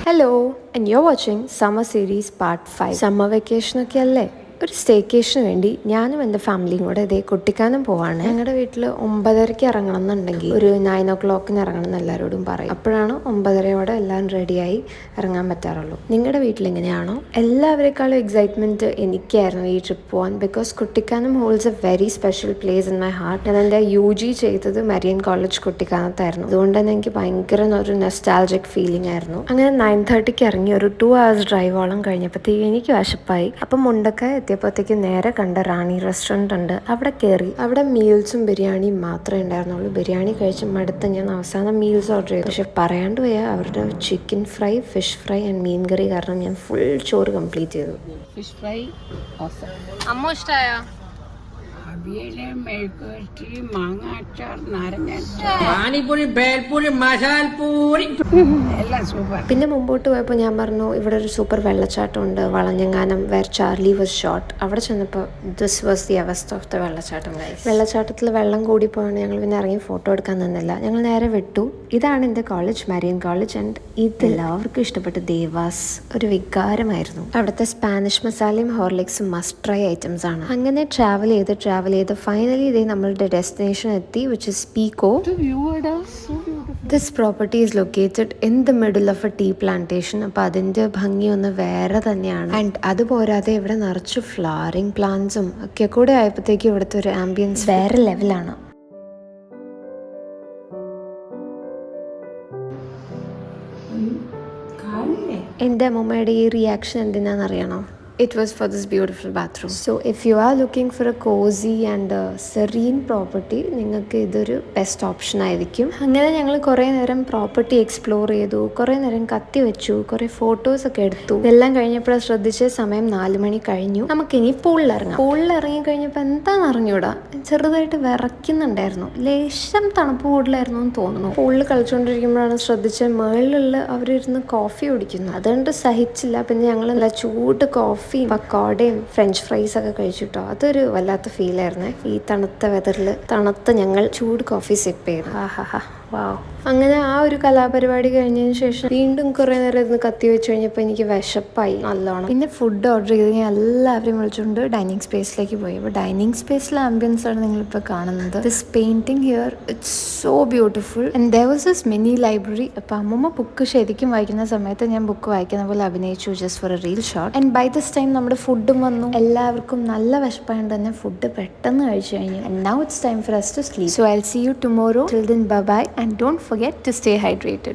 Hello, and you're watching Summer Series Part 5. Summer vacation ഒക്കെ അല്ലേ? ഒരു സ്റ്റേക്കേഷന് വേണ്ടി ഞാനും എൻ്റെ ഫാമിലിയും കൂടെ ഇതേ കുട്ടിക്കാനം പോവാണ്. ഞങ്ങളുടെ വീട്ടിൽ 9:30 ഇറങ്ങണം എന്നുണ്ടെങ്കിൽ ഒരു 9 o'clock ഇറങ്ങണം എന്ന് എല്ലാവരോടും പറയും. അപ്പോഴാണ് 9:30 എല്ലാം റെഡിയായി ഇറങ്ങാൻ പറ്റാറുള്ളൂ. നിങ്ങളുടെ വീട്ടിൽ എങ്ങനെയാണോ? എല്ലാവരെക്കാളും എക്സൈറ്റ്മെൻറ്റ് എനിക്കായിരുന്നു ഈ ട്രിപ്പ് പോകാൻ. Because Kuttikkanam holds A very special place in my heart. ഞാൻ എൻ്റെ UG ചെയ്തത് മരിയൻ കോളേജ് കുട്ടിക്കാനത്തായിരുന്നു. അതുകൊണ്ട് തന്നെ എനിക്ക് ഭയങ്കര ഒരു നെസ്റ്റാൾജിക് ഫീലിംഗ് ആയിരുന്നു. അങ്ങനെ 9:30 ഇറങ്ങി ഒരു 2 hours ഡ്രൈവോളം കഴിഞ്ഞപ്പോഴത്തേക്ക് എനിക്ക് വിശപ്പായി. അപ്പം മുണ്ടക്കായ എത്തിയപ്പോഴത്തേക്ക് നേരെ കണ്ട റാണി റെസ്റ്റോറൻറ്റ് ഉണ്ട്. അവിടെ കയറി. അവിടെ മീൽസും ബിരിയാണിയും മാത്രമേ ഉണ്ടായിരുന്നുള്ളൂ. ബിരിയാണി കഴിച്ച് മടുത്ത് ഞാൻ അവസാനം മീൽസ് ഓർഡർ ചെയ്തു. പക്ഷെ പറയാണ്ട് പോയാൽ അവരുടെ chicken fry, fish fry and മീൻ കറി കാരണം ഞാൻ ഫുൾ ചോറ് കംപ്ലീറ്റ് ചെയ്തു. ഫിഷ് ഫ്രൈ അമ്മ ഇഷ്ടമായോ? അവിയല്, മെഴുക്കുവരട്ടി, മാങ്ങ അച്ചാർ, നാരങ്ങ പാനിപൂരി, ഭേൽപൂരി, മസാൽപൂരി എല്ലാം സൂപ്പർ. പിന്നെ മുമ്പോട്ട് പോയപ്പോൾ ഞാൻ പറഞ്ഞു ഇവിടെ ഒരു സൂപ്പർ വെള്ളച്ചാട്ടം ഉണ്ട്, വളഞ്ഞങ്ങാനം, വേർ ചാർലി വാസ് ഷോട്ട്. അവിടെ ചെന്നപ്പോൾ ദിസ് വാസ് ദി അവസ്ഥ ഓഫ് ദ വെള്ളച്ചാട്ടം. വെള്ളച്ചാട്ടത്തിൽ വെള്ളം കൂടിപ്പോയാണ് ഞങ്ങൾ പിന്നെ ഇറങ്ങി ഫോട്ടോ എടുക്കാൻ നിന്നില്ല. ഞങ്ങൾ നേരെ വിട്ടു. ഇതാണ് എൻ്റെ കോളേജ്, മരിയൻ കോളേജ്. ആൻഡ് ഇതെല്ലാവർക്കും ഇഷ്ടപ്പെട്ട ദേവാസ് ഒരു വികാരമായിരുന്നു. അവിടുത്തെ സ്പാനിഷ് മസാലയും ഹോർലിക്സും മസ്റ്റ് ട്രൈ ഐറ്റംസ് ആണ്. അങ്ങനെ ട്രാവൽ ചെയ്ത് ഫൈനലി ഇതേ നമ്മളുടെ ഡെസ്റ്റിനേഷൻ എത്തി, which is Pekoe. This property is located in the middle of a tea plantation. അപ്പോൾ അതിൻ്റെ ഭംഗി ഒന്ന് വേറെ തന്നെയാണ്. ആൻഡ് അതുപോരാതെ ഇവിടെ നിറച്ച് ഫ്ലവറിങ് പ്ലാന്റ്സും ഒക്കെ കൂടെ ആയപ്പോഴത്തേക്ക് ഇവിടുത്തെ ഒരു ആംബിയൻസ് വേറെ ലെവലാണ്. എൻ്റെ അമ്മമ്മയുടെ ഈ reaction എന്തിനാണെന്നറിയണോ? It was for this beautiful bathroom. So if you are looking for a cozy and a serene property, നിങ്ങൾക്ക് ഇതൊരു ബെസ്റ്റ് ഓപ്ഷൻ ആയിരിക്കും. അങ്ങനെ ഞങ്ങൾ കുറേ നേരം പ്രോപ്പർട്ടി എക്സ്പ്ലോർ ചെയ്തു, കുറേ നേരം കത്തി വെച്ചു, കുറേ ഫോട്ടോസ് ഒക്കെ എടുത്തു. ഇതെല്ലാം കഴിഞ്ഞപ്പോഴാണ് ശ്രദ്ധിച്ച സമയം 4 മണി കഴിഞ്ഞു. നമുക്കിനി പൂളിൽ ഇറങ്ങാം. പൂളിൽ ഇറങ്ങി കഴിഞ്ഞപ്പോൾ എന്താണെന്ന് അറിഞ്ഞൂടാ, ചെറുതായിട്ട് വിറയ്ക്കുന്നുണ്ടായിരുന്നു. ലേശം തണുപ്പ് കൂടുതലായിരുന്നു എന്ന് തോന്നുന്നു. പൂളിൽ കളിച്ചുകൊണ്ടിരിക്കുമ്പോഴാണ് ശ്രദ്ധിച്ച മേളിലുള്ള അവരിരുന്ന് കോഫി കുടിക്കുന്നു. അതുകൊണ്ട് സഹിച്ചില്ല. പിന്നെ ഞങ്ങൾ നല്ല ചൂട് കോഫി, പക്കോടയും ഫ്രഞ്ച് ഫ്രൈസ് ഒക്കെ കഴിച്ചിട്ടോ. അതൊരു വല്ലാത്ത ഫീലായിരുന്നേ. ഈ തണുത്ത വെതറിൽ ഞങ്ങൾ ചൂട് കോഫി സിപ്പ് ചെയ്തു. ആഹാ വാവ്. അങ്ങനെ ആ ഒരു കലാപരിപാടി കഴിഞ്ഞതിന് ശേഷം വീണ്ടും കുറേ നേരം ഇരുന്ന് കത്തി വെച്ച് കഴിഞ്ഞപ്പോൾ എനിക്ക് വിശപ്പായി നല്ലോണം. പിന്നെ ഫുഡ് ഓർഡർ ചെയ്ത് ഞാൻ എല്ലാവരെയും വിളിച്ചുകൊണ്ട് ഡൈനിങ് സ്പേസിലേക്ക് പോയി. അപ്പോൾ ഡൈനിങ് സ്പേസിലെ ആംബിയൻസ് ആണ് നിങ്ങളിപ്പോൾ കാണുന്നത്. This painting here it's so beautiful and their was this mini library. അപ്പോൾ അമ്മമ്മ ബുക്ക് ശരിക്കും വായിക്കുന്ന സമയത്ത് ഞാൻ ബുക്ക് വായിക്കുന്ന പോലെ അഭിനയിച്ചു, just for a reel shot. And by this time നമ്മുടെ ഫുഡും വന്നു. എല്ലാവർക്കും നല്ല വിശപ്പായതുകൊണ്ട് തന്നെ ഫുഡ് പെട്ടെന്ന് കഴിച്ചു കഴിഞ്ഞു. And now it's time for us to sleep. So I'll see you tomorrow. Till then, bye bye and don't forget to stay hydrated.